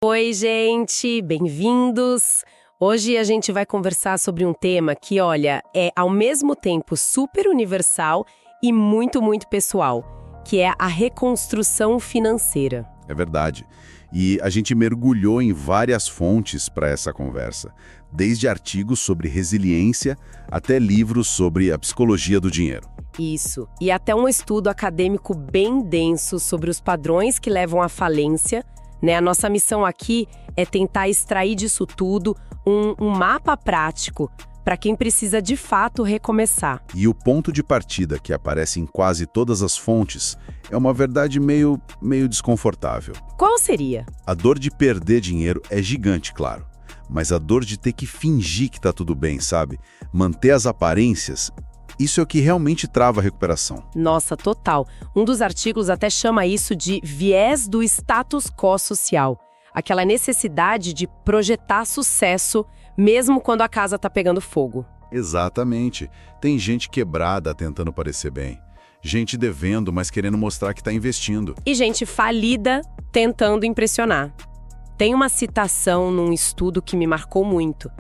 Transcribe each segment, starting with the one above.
Oi, gente, bem-vindos! Hoje a gente vai conversar sobre um tema que, olha, é ao mesmo tempo super universal e muito, muito pessoal, que é a reconstrução financeira. É verdade. E a gente mergulhou em várias fontes para essa conversa, desde artigos sobre resiliência até livros sobre a psicologia do dinheiro. Isso, e até um estudo acadêmico bem denso sobre os padrões que levam à falência, né? A nossa missão aqui é tentar extrair disso tudo um mapa prático para quem precisa de fato recomeçar. E o ponto de partida que aparece em quase todas as fontes é uma verdade meio desconfortável. Qual seria? A dor de perder dinheiro é gigante, claro. Mas a dor de ter que fingir que tá tudo bem, sabe? Manter as aparências, isso é o que realmente trava a recuperação. Nossa, total. Um dos artigos até chama isso de viés do status quo social. Aquela necessidade de projetar sucesso mesmo quando a casa tá pegando fogo. Exatamente. Tem gente quebrada tentando parecer bem. Gente devendo, mas querendo mostrar que tá investindo. E gente falida tentando impressionar. Tem uma citação num estudo que me marcou muito.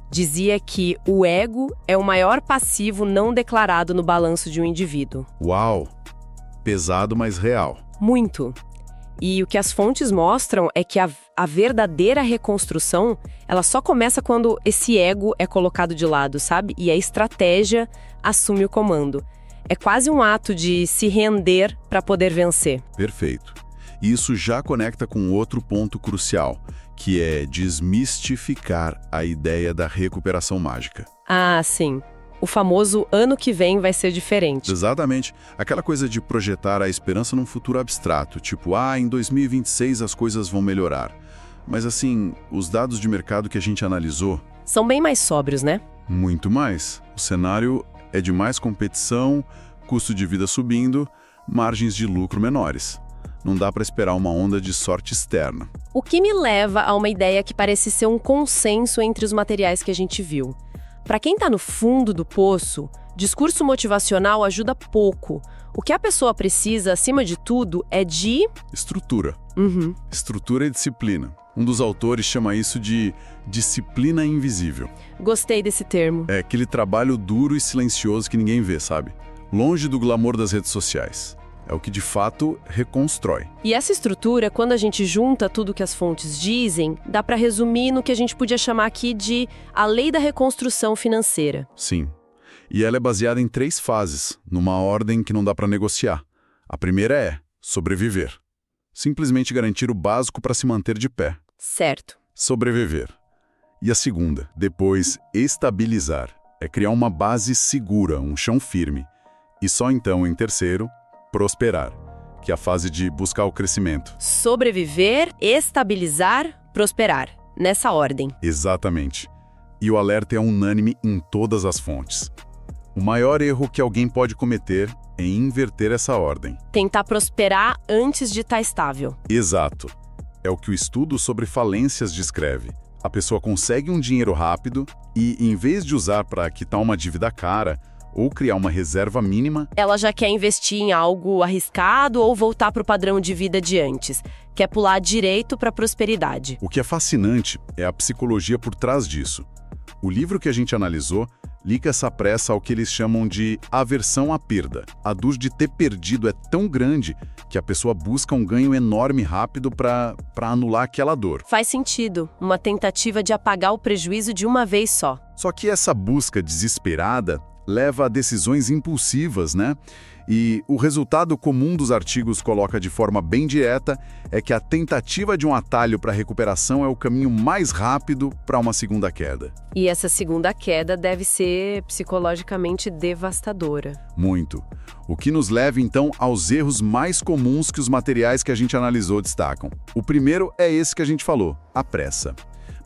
Dizia que o ego é o maior passivo não declarado no balanço de um indivíduo. Uau! Pesado, mas real. Muito. E o que as fontes mostram é que a verdadeira reconstrução, ela só começa quando esse ego é colocado de lado, sabe? E a estratégia assume o comando. É quase um ato de se render para poder vencer. Perfeito. E isso já conecta com outro ponto crucial, que é desmistificar a ideia da recuperação mágica. Ah, sim. O famoso ano que vem vai ser diferente. Exatamente. Aquela coisa de projetar a esperança num futuro abstrato, tipo, em 2026 as coisas vão melhorar. Mas assim, os dados de mercado que a gente analisou... São bem mais sóbrios, né? Muito mais. O cenário é de mais competição, custo de vida subindo, margens de lucro menores. Não dá para esperar uma onda de sorte externa. O que me leva a uma ideia que parece ser um consenso entre os materiais que a gente viu. Para quem está no fundo do poço, discurso motivacional ajuda pouco. O que a pessoa precisa, acima de tudo, é de... estrutura. Uhum. Estrutura e disciplina. Um dos autores chama isso de disciplina invisível. Gostei desse termo. É aquele trabalho duro e silencioso que ninguém vê, sabe? Longe do glamour das redes sociais. É o que de fato reconstrói. E essa estrutura, quando a gente junta tudo que as fontes dizem, dá para resumir no que a gente podia chamar aqui de a lei da reconstrução financeira. Sim. E ela é baseada em 3 fases, numa ordem que não dá para negociar. A primeira é sobreviver. Simplesmente garantir o básico para se manter de pé. Certo. Sobreviver. E a segunda, depois, estabilizar. É criar uma base segura, um chão firme. E só então, em terceiro, prosperar, que é a fase de buscar o crescimento. Sobreviver, estabilizar, prosperar. Nessa ordem. Exatamente. E o alerta é unânime em todas as fontes. O maior erro que alguém pode cometer é inverter essa ordem. Tentar prosperar antes de estar estável. Exato. É o que o estudo sobre falências descreve. A pessoa consegue um dinheiro rápido e, em vez de usar para quitar uma dívida cara, ou criar uma reserva mínima... ela já quer investir em algo arriscado ou voltar para o padrão de vida de antes. Quer pular direito para a prosperidade. O que é fascinante é a psicologia por trás disso. O livro que a gente analisou liga essa pressa ao que eles chamam de aversão à perda. A dor de ter perdido é tão grande que a pessoa busca um ganho enorme rápido para anular aquela dor. Faz sentido. Uma tentativa de apagar o prejuízo de uma vez só. Só que essa busca desesperada leva a decisões impulsivas, né? E o resultado comum dos artigos coloca de forma bem direta é que a tentativa de um atalho para a recuperação é o caminho mais rápido para uma segunda queda. E essa segunda queda deve ser psicologicamente devastadora. Muito. O que nos leva, então, aos erros mais comuns que os materiais que a gente analisou destacam. O primeiro é esse que a gente falou, a pressa.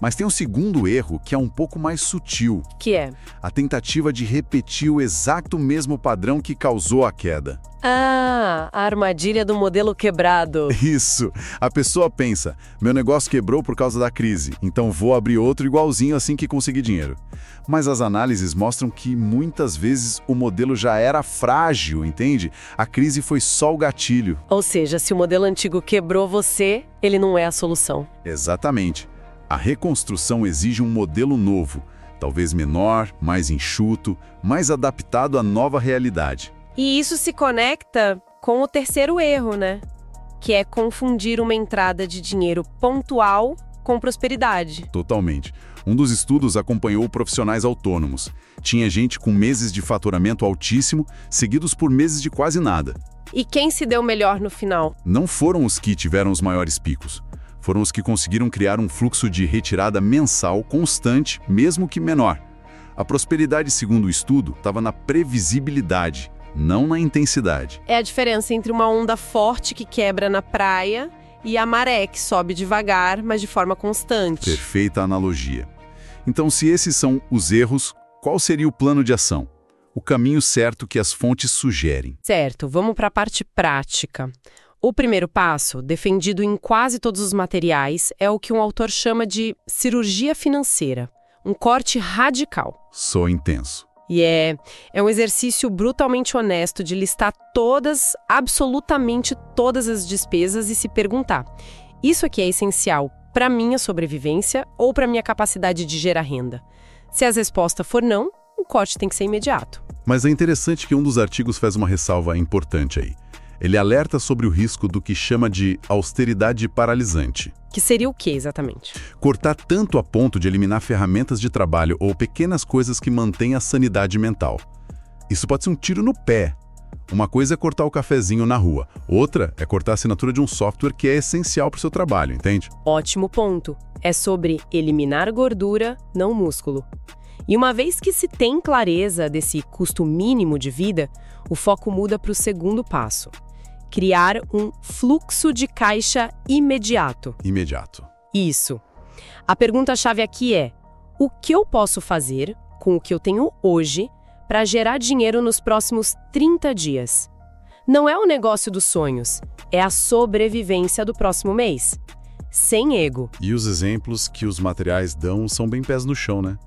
Mas tem um segundo erro que é um pouco mais sutil. Que é? A tentativa de repetir o exato mesmo padrão que causou a queda. Ah, a armadilha do modelo quebrado. Isso! A pessoa pensa, meu negócio quebrou por causa da crise, então vou abrir outro igualzinho assim que conseguir dinheiro. Mas as análises mostram que muitas vezes o modelo já era frágil, entende? A crise foi só o gatilho. Ou seja, se o modelo antigo quebrou você, ele não é a solução. Exatamente. A reconstrução exige um modelo novo, talvez menor, mais enxuto, mais adaptado à nova realidade. E isso se conecta com o terceiro erro, né? Que é confundir uma entrada de dinheiro pontual com prosperidade. Totalmente. Um dos estudos acompanhou profissionais autônomos. Tinha gente com meses de faturamento altíssimo, seguidos por meses de quase nada. E quem se deu melhor no final? Não foram os que tiveram os maiores picos. Foram os que conseguiram criar um fluxo de retirada mensal constante, mesmo que menor. A prosperidade, segundo o estudo, estava na previsibilidade, não na intensidade. É a diferença entre uma onda forte que quebra na praia e a maré que sobe devagar, mas de forma constante. Perfeita analogia. Então, se esses são os erros, qual seria o plano de ação? O caminho certo que as fontes sugerem. Certo, vamos para a parte prática. O primeiro passo, defendido em quase todos os materiais, é o que um autor chama de cirurgia financeira, um corte radical. Sou intenso. E é um exercício brutalmente honesto de listar todas, absolutamente todas as despesas e se perguntar: isso aqui é essencial para minha sobrevivência ou para minha capacidade de gerar renda? Se a resposta for não, o corte tem que ser imediato. Mas é interessante que um dos artigos faz uma ressalva importante aí. Ele alerta sobre o risco do que chama de austeridade paralisante. Que seria o quê, exatamente? Cortar tanto a ponto de eliminar ferramentas de trabalho ou pequenas coisas que mantêm a sanidade mental. Isso pode ser um tiro no pé. Uma coisa é cortar o cafezinho na rua, outra é cortar a assinatura de um software que é essencial para o seu trabalho, entende? Ótimo ponto. É sobre eliminar gordura, não músculo. E uma vez que se tem clareza desse custo mínimo de vida, o foco muda para o segundo passo: criar um fluxo de caixa imediato. Imediato. Isso. A pergunta-chave aqui é: o que eu posso fazer com o que eu tenho hoje para gerar dinheiro nos próximos 30 dias? Não é o negócio dos sonhos, é a sobrevivência do próximo mês. Sem ego. E os exemplos que os materiais dão são bem pés no chão, né?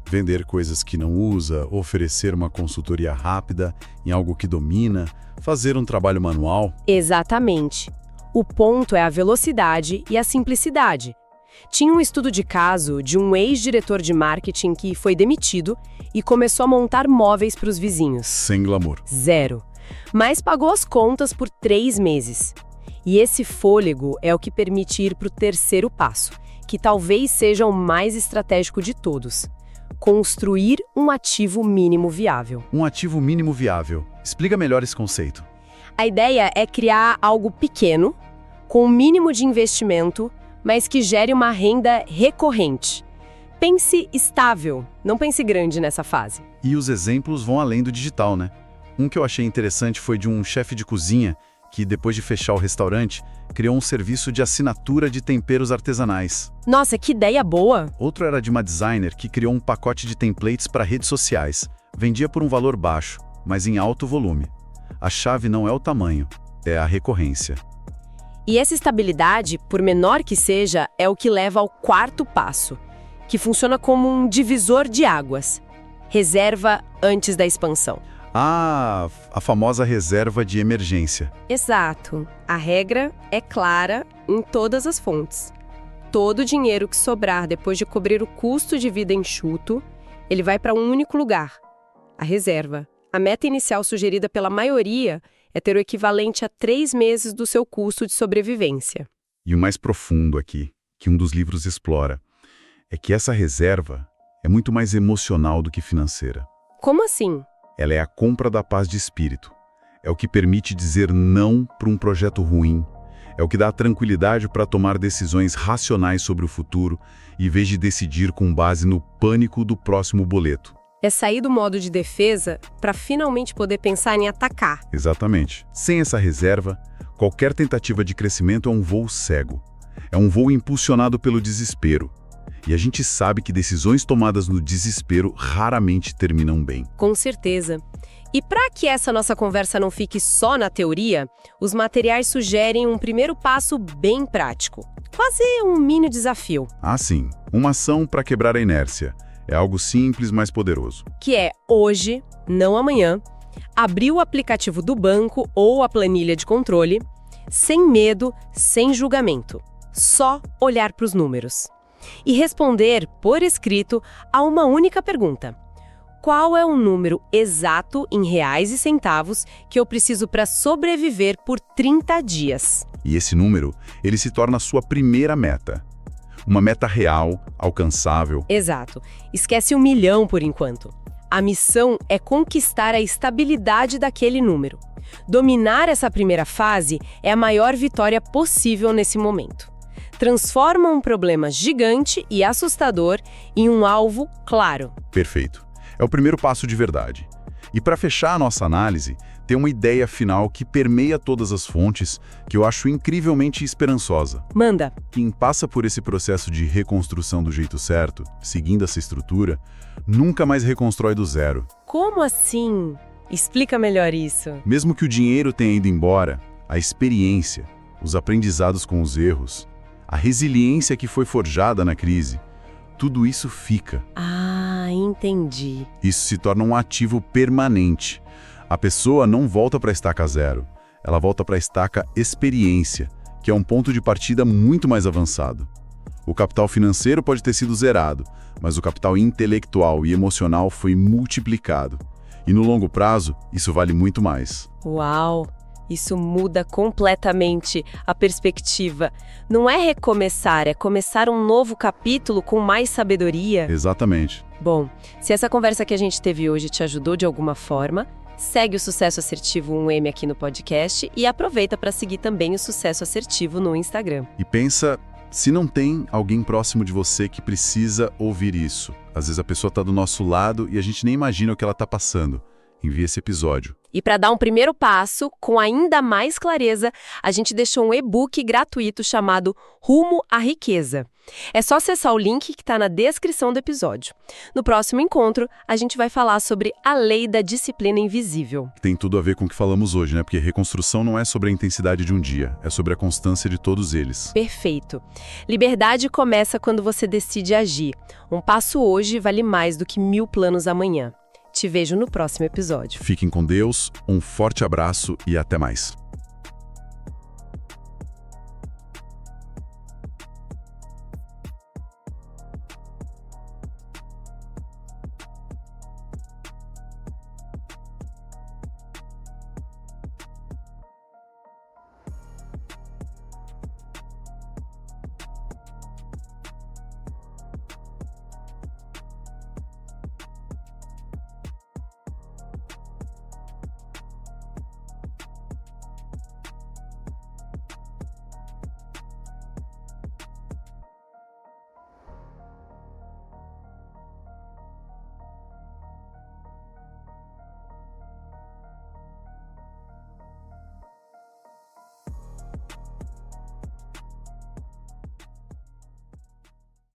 Vender coisas que não usa, oferecer uma consultoria rápida em algo que domina, fazer um trabalho manual. Exatamente. O ponto é a velocidade e a simplicidade. Tinha um estudo de caso de um ex-diretor de marketing que foi demitido e começou a montar móveis para os vizinhos. Sem glamour. 0. Mas pagou as contas por 3 meses. E esse fôlego é o que permite ir para o terceiro passo, que talvez seja o mais estratégico de todos: construir um ativo mínimo viável. Um ativo mínimo viável. Explica melhor esse conceito. A ideia é criar algo pequeno, com um mínimo de investimento, mas que gere uma renda recorrente. Pense estável, não pense grande nessa fase. E os exemplos vão além do digital, né? Um que eu achei interessante foi de um chefe de cozinha que, depois de fechar o restaurante, criou um serviço de assinatura de temperos artesanais. Nossa, que ideia boa! Outro era de uma designer que criou um pacote de templates para redes sociais. Vendia por um valor baixo, mas em alto volume. A chave não é o tamanho, é a recorrência. E essa estabilidade, por menor que seja, é o que leva ao quarto passo, que funciona como um divisor de águas. Reserva antes da expansão. Ah, a famosa reserva de emergência. Exato. A regra é clara em todas as fontes. Todo o dinheiro que sobrar depois de cobrir o custo de vida enxuto, ele vai para um único lugar: a reserva. A meta inicial sugerida pela maioria é ter o equivalente a 3 meses do seu custo de sobrevivência. E o mais profundo aqui, que um dos livros explora, é que essa reserva é muito mais emocional do que financeira. Como assim? Ela é a compra da paz de espírito. É o que permite dizer não para um projeto ruim. É o que dá tranquilidade para tomar decisões racionais sobre o futuro, em vez de decidir com base no pânico do próximo boleto. É sair do modo de defesa para finalmente poder pensar em atacar. Exatamente. Sem essa reserva, qualquer tentativa de crescimento é um voo cego. É um voo impulsionado pelo desespero. E a gente sabe que decisões tomadas no desespero raramente terminam bem. Com certeza. E para que essa nossa conversa não fique só na teoria, os materiais sugerem um primeiro passo bem prático. Quase um mini desafio. Ah, sim. Uma ação para quebrar a inércia. É algo simples, mas poderoso. Que é hoje, não amanhã, abrir o aplicativo do banco ou a planilha de controle, sem medo, sem julgamento. Só olhar para os números. E responder, por escrito, a uma única pergunta. Qual é o número exato em reais e centavos que eu preciso para sobreviver por 30 dias? E esse número, ele se torna a sua primeira meta. Uma meta real, alcançável. Exato. Esquece 1 milhão por enquanto. A missão é conquistar a estabilidade daquele número. Dominar essa primeira fase é a maior vitória possível nesse momento. Transforma um problema gigante e assustador em um alvo claro. Perfeito. É o primeiro passo de verdade. E para fechar a nossa análise, tem uma ideia final que permeia todas as fontes, que eu acho incrivelmente esperançosa. Manda. Quem passa por esse processo de reconstrução do jeito certo, seguindo essa estrutura, nunca mais reconstrói do zero. Como assim? Explica melhor isso. Mesmo que o dinheiro tenha ido embora, a experiência, os aprendizados com os erros, a resiliência que foi forjada na crise, tudo isso fica. Ah, entendi. Isso se torna um ativo permanente. A pessoa não volta para a estaca zero, ela volta para a estaca experiência, que é um ponto de partida muito mais avançado. O capital financeiro pode ter sido zerado, mas o capital intelectual e emocional foi multiplicado. E no longo prazo, isso vale muito mais. Uau! Isso muda completamente a perspectiva. Não é recomeçar, é começar um novo capítulo com mais sabedoria. Exatamente. Bom, se essa conversa que a gente teve hoje te ajudou de alguma forma, segue o Sucesso Assertivo 1M aqui no podcast e aproveita para seguir também o Sucesso Assertivo no Instagram. E pensa, se não tem alguém próximo de você que precisa ouvir isso. Às vezes a pessoa está do nosso lado e a gente nem imagina o que ela está passando. Envie esse episódio. E para dar um primeiro passo, com ainda mais clareza, a gente deixou um e-book gratuito chamado Rumo à Riqueza. É só acessar o link que está na descrição do episódio. No próximo encontro, a gente vai falar sobre a lei da disciplina invisível. Tem tudo a ver com o que falamos hoje, né? Porque reconstrução não é sobre a intensidade de um dia, é sobre a constância de todos eles. Perfeito. Liberdade começa quando você decide agir. Um passo hoje vale mais do que 1000 planos amanhã. Te vejo no próximo episódio. Fiquem com Deus, um forte abraço e até mais.